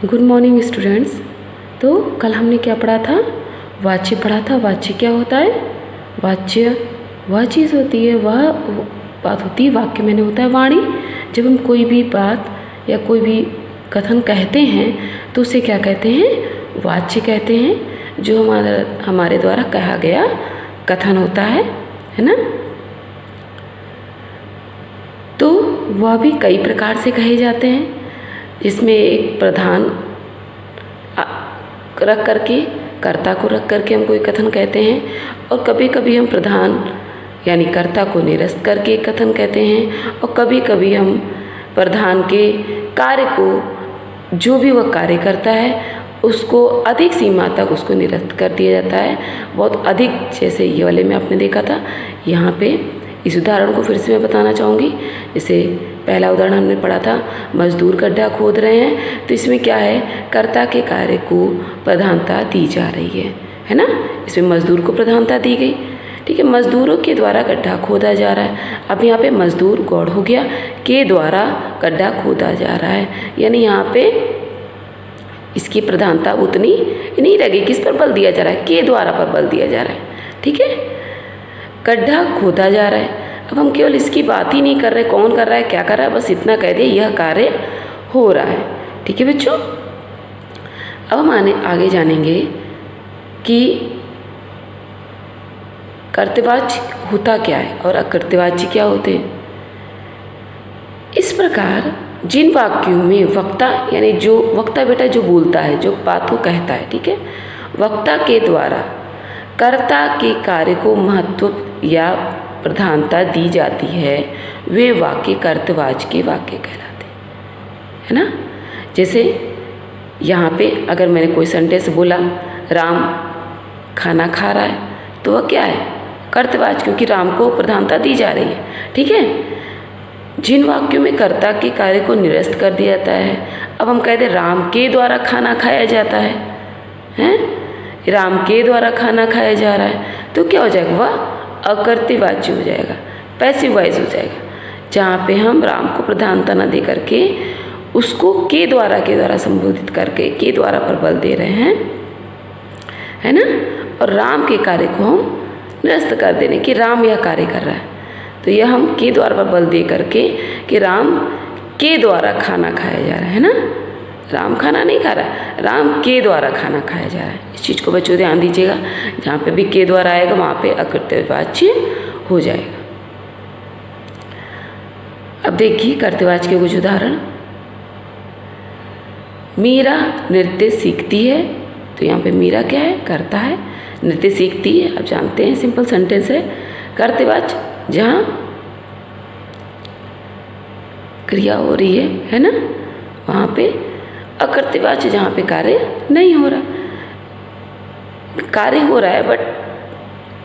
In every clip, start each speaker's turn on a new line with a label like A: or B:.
A: Good morning students. तो कल हमने क्या पढ़ा था? वाच्य पढ़ा था। वाच्य क्या होता है? वाच्य वह चीज़ होती है, वह बात होती है, वाक्य मैंने होता है वाणी। जब हम कोई भी बात या कोई भी कथन कहते हैं तो उसे क्या कहते हैं? वाच्य कहते हैं। जो हमारे द्वारा कहा गया कथन होता है ना। तो वह भी कई प्रकार से कहे जाते हैं, जिसमें एक प्रधान रख करके, कर्ता को रख करके हम कोई कथन कहते हैं, और कभी कभी हम प्रधान यानी कर्ता को निरस्त करके कथन कहते हैं, और कभी कभी हम प्रधान के कार्य को, जो भी वह कार्य करता है उसको अधिक सीमा तक उसको निरस्त कर दिया जाता है, बहुत अधिक। जैसे ये वाले में आपने देखा था। यहाँ पे इस उदाहरण को फिर से मैं बताना चाहूँगी। जैसे पहला उदाहरण हमने पढ़ा था, मजदूर गड्ढा खोद रहे हैं, तो इसमें क्या है? कर्ता के कार्य को प्रधानता दी जा रही है ना। इसमें मजदूर को प्रधानता दी गई, ठीक है। मजदूरों के द्वारा गड्ढा खोदा जा रहा है। अब यहाँ पे मजदूर गौड़ हो गया, के द्वारा गड्ढा खोदा जा रहा है, यानी यहाँ पे इसकी प्रधानता उतनी नहीं लगी। किस पर बल दिया जा रहा है? के द्वारा पर बल दिया जा रहा है, ठीक है। गड्ढा खोदा जा रहा है। अब हम केवल इसकी बात ही नहीं कर रहे, कौन कर रहा है, क्या कर रहा है, बस इतना कह दे यह कार्य हो रहा है, ठीक है बच्चों। अब हम आगे जानेंगे कि कर्तवाच्य होता क्या है और अकर्तवाच्य क्या होते हैं। इस प्रकार जिन वाक्यों में वक्ता यानी जो वक्ता बेटा जो बोलता है, जो बात को कहता है, ठीक है, वक्ता के द्वारा कर्ता के कार्य को महत्व या प्रधानता दी जाती है, वे वाक्य कर्तवाच्य के वाक्य कहलाते हैं, है ना। जैसे यहाँ पे अगर मैंने कोई सेंटेंस बोला, राम खाना खा रहा है, तो वह क्या है? कर्तवाच्य, क्योंकि राम को प्रधानता दी जा रही है, ठीक है। जिन वाक्यों में कर्ता के कार्य को निरस्त कर दिया जाता है, अब हम कहते हैं राम के द्वारा खाना खाया जाता है, हैं? राम के द्वारा खाना खाया जा रहा है, तो क्या हो जाएगा? वह अकर्तवाच्य हो जाएगा, पैसिव वॉइस हो जाएगा। जहाँ पे हम राम को प्रधानता न दे करके उसको के द्वारा संबोधित करके के द्वारा पर बल दे रहे हैं, है ना। और राम के कार्य को हम निरस्त कर देने कि राम यह कार्य कर रहा है, तो यह हम के द्वारा पर बल दे करके कि राम के द्वारा खाना खाया जा रहा है ना। राम खाना नहीं खा रहा है, राम के द्वारा खाना खाया जा रहा है। इस चीज़ को बच्चों ध्यान दीजिएगा। जहाँ पे भी के द्वारा आएगा वहाँ पे अकर्तवाच्य हो जाएगा। अब देखिए कर्तवाच्य के कुछ उदाहरण। मीरा नृत्य सीखती है, तो यहाँ पे मीरा क्या है? कर्ता है। नृत्य सीखती है, आप जानते हैं सिंपल सेंटेंस है। कर्तवाच्य जहाँ क्रिया हो रही है ना, वहाँ पे। अकर्तवाच्य जहाँ पे कार्य नहीं हो रहा, कार्य हो रहा है बट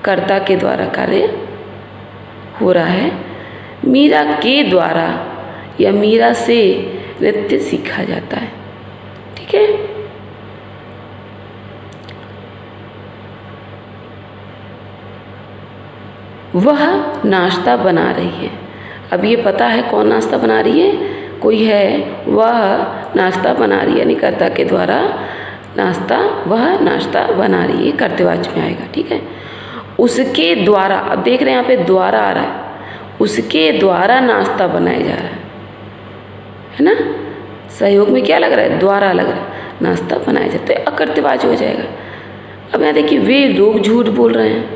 A: कर्ता के द्वारा कार्य हो रहा है। मीरा के द्वारा या मीरा से नृत्य सीखा जाता है, ठीक है। वह नाश्ता बना रही है। अब ये पता है कौन नाश्ता बना रही है? कोई है, वह नाश्ता बना रही है, यानी कर्ता के द्वारा नाश्ता, वह नाश्ता बना रही है, कर्तवाच्य में आएगा, ठीक है। उसके द्वारा, अब देख रहे हैं यहाँ पे द्वारा आ रहा है, उसके द्वारा नाश्ता बनाया जा रहा है ना। सहयोग में क्या लग रहा है? द्वारा लग रहा है, नाश्ता बनाया जाता है, अकर्तवाच्य हो जाएगा। अब यहाँ देखिए, वे लोग झूठ बोल रहे हैं,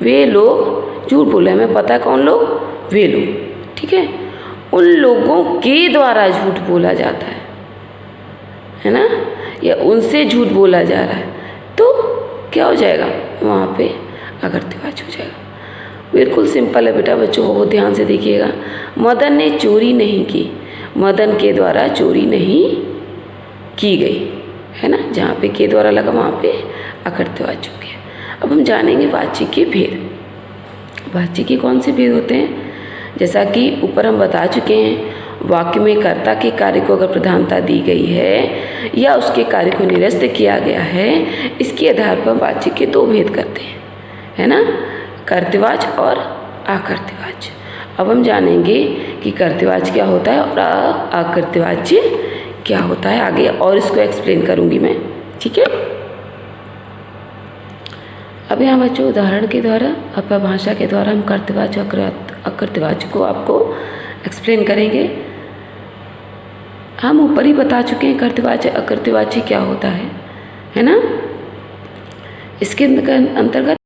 A: वे लोग झूठ बोल रहे हैं, हमें पता है कौन लोग? वे लोग, ठीक है। उन लोगों के द्वारा झूठ बोला जाता है ना, या उनसे झूठ बोला जा रहा है, तो क्या हो जाएगा? वहाँ पे अकर्तवाच्य हो जाएगा। बिल्कुल सिंपल है बेटा, बच्चों बहुत ध्यान से देखिएगा। मदन ने चोरी नहीं की, मदन के द्वारा चोरी नहीं की गई, है ना। जहाँ पे के द्वारा लगा वहाँ पे अकर्तवाच्य हो गया। अब हम जानेंगे वाच्य के भेद। वाच्य के कौन से भेद होते हैं? जैसा कि ऊपर हम बता चुके हैं, वाक्य में कर्ता के कार्य को अगर प्रधानता दी गई है या उसके कार्य को निरस्त किया गया है, इसके आधार पर वाच्य के दो भेद करते हैं, है ना, कर्तवाच्य और अकर्तवाच्य। अब हम जानेंगे कि कर्तवाच्य क्या होता है और अकर्तवाच्य क्या होता है आगे और इसको एक्सप्लेन करूँगी मैं, ठीक है। अब यहाँ बच्चों उदाहरण के द्वारा अपभाषा के द्वारा हम कर्तवाचक अकृतवाचक को आपको एक्सप्लेन करेंगे। हम ऊपर ही बता चुके हैं कर्तवाचक अकृतवाची क्या होता है ना। इसके अंतर्गत